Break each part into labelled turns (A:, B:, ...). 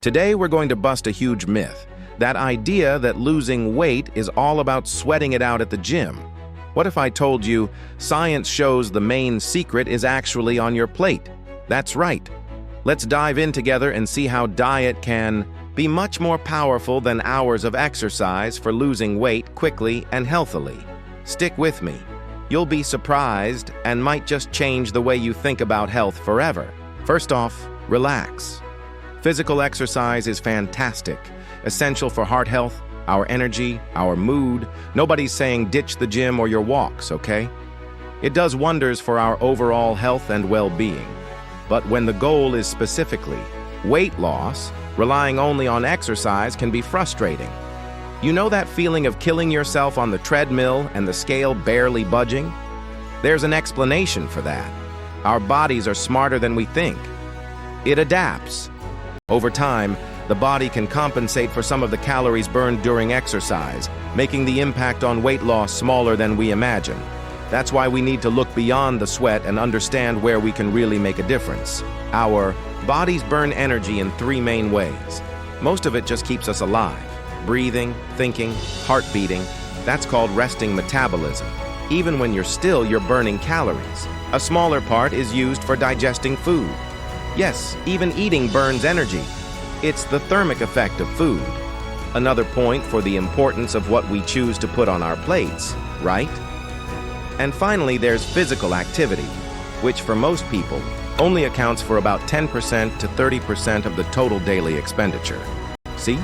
A: Today, we're going to bust a huge myth. That idea that losing weight is all about sweating it out at the gym. What if I told you science shows the main secret is actually on your plate? That's right. Let's dive in together and see how diet can be much more powerful than hours of exercise for losing weight quickly and healthily. Stick with me. You'll be surprised and might just change the way you think about health forever. First off, relax. Physical exercise is fantastic, essential for heart health, our energy, our mood. Nobody's saying ditch the gym or your walks, okay? It does wonders for our overall health and well-being. But when the goal is specifically weight loss, relying only on exercise can be frustrating. You know that feeling of killing yourself on the treadmill and the scale barely budging? There's an explanation for that. Our bodies are smarter than we think. It adapts. Over time, the body can compensate for some of the calories burned during exercise, making the impact on weight loss smaller than we imagine. That's why we need to look beyond the sweat and understand where we can really make a difference. Our bodies burn energy in three main ways. Most of it just keeps us alive. Breathing, thinking, heart beating. That's called resting metabolism. Even when you're still, you're burning calories. A smaller part is used for digesting food. Yes, even eating burns energy. It's the thermic effect of food. Another point for the importance of what we choose to put on our plates, right? And finally, there's physical activity, which for most people only accounts for about 10% to 30% of the total daily expenditure. See?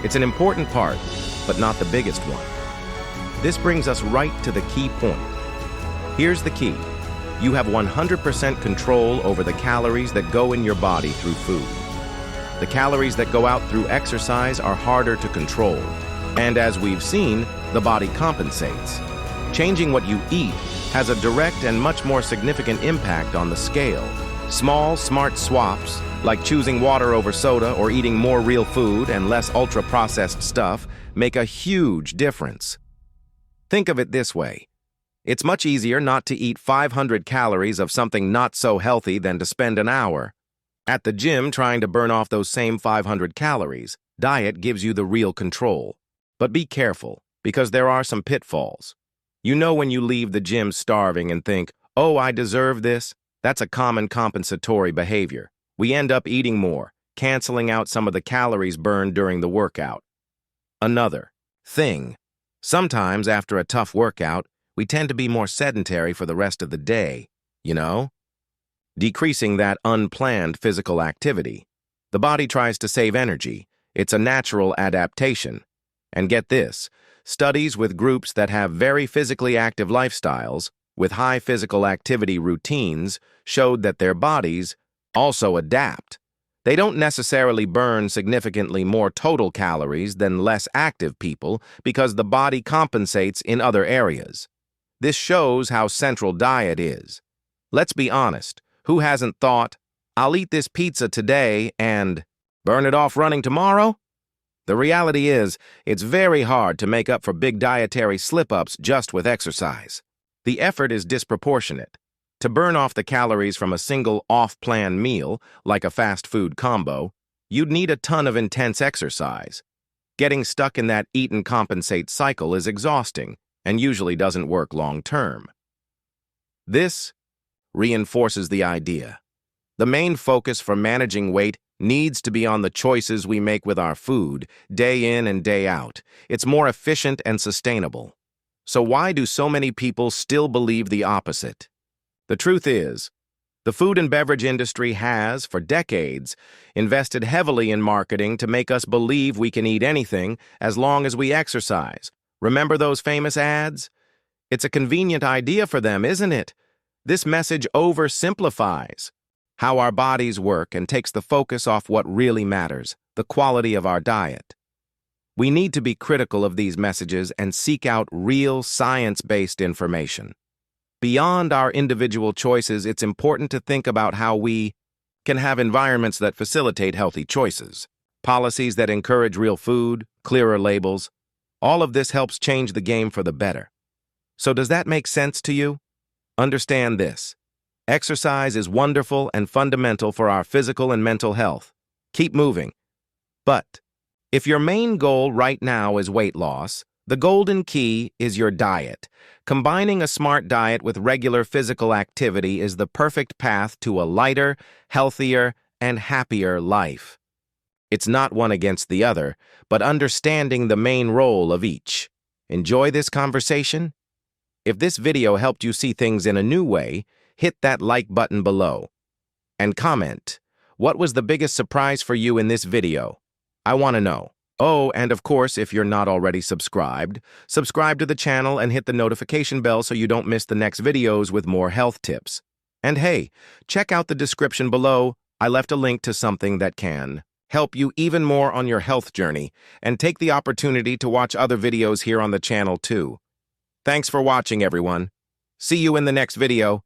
A: It's an important part, but not the biggest one. This brings us right to the key point. Here's the key. You have 100% control over the calories that go in your body through food. The calories that go out through exercise are harder to control. And as we've seen, the body compensates. Changing what you eat has a direct and much more significant impact on the scale. Small, smart swaps, like choosing water over soda or eating more real food and less ultra-processed stuff, make a huge difference. Think of it this way. It's much easier not to eat 500 calories of something not so healthy than to spend an hour at the gym trying to burn off those same 500 calories. Diet gives you the real control. But be careful, because there are some pitfalls. You know when you leave the gym starving and think, oh, I deserve this? That's a common compensatory behavior. We end up eating more, canceling out some of the calories burned during the workout. Another thing. Sometimes after a tough workout, we tend to be more sedentary for the rest of the day, you know? Decreasing that unplanned physical activity. The body tries to save energy. It's a natural adaptation. And get this, studies with groups that have very physically active lifestyles, with high physical activity routines, showed that their bodies also adapt. They don't necessarily burn significantly more total calories than less active people because the body compensates in other areas. This shows how central diet is. Let's be honest, who hasn't thought, I'll eat this pizza today and burn it off running tomorrow? The reality is, it's very hard to make up for big dietary slip-ups just with exercise. The effort is disproportionate. To burn off the calories from a single off-plan meal, like a fast food combo, you'd need a ton of intense exercise. Getting stuck in that eat and compensate cycle is exhausting and usually doesn't work long-term. This reinforces the idea. The main focus for managing weight needs to be on the choices we make with our food, day in and day out. It's more efficient and sustainable. So why do so many people still believe the opposite? The truth is, the food and beverage industry has, for decades, invested heavily in marketing to make us believe we can eat anything as long as we exercise. Remember those famous ads? It's a convenient idea for them, isn't it? This message oversimplifies how our bodies work and takes the focus off what really matters, the quality of our diet. We need to be critical of these messages and seek out real science-based information. Beyond our individual choices, it's important to think about how we can have environments that facilitate healthy choices, policies that encourage real food, clearer labels. All of this helps change the game for the better. So does that make sense to you? Understand this. Exercise is wonderful and fundamental for our physical and mental health. Keep moving. But if your main goal right now is weight loss, the golden key is your diet. Combining a smart diet with regular physical activity is the perfect path to a lighter, healthier, and happier life. It's not one against the other, but understanding the main role of each. Enjoy this conversation? If this video helped you see things in a new way, hit that like button below. And comment, what was the biggest surprise for you in this video? I want to know. Oh, and of course, if you're not already subscribed, subscribe to the channel and hit the notification bell so you don't miss the next videos with more health tips. And hey, check out the description below. I left a link to something that can help you even more on your health journey, and take the opportunity to watch other videos here on the channel too. Thanks for watching, everyone. See you in the next video.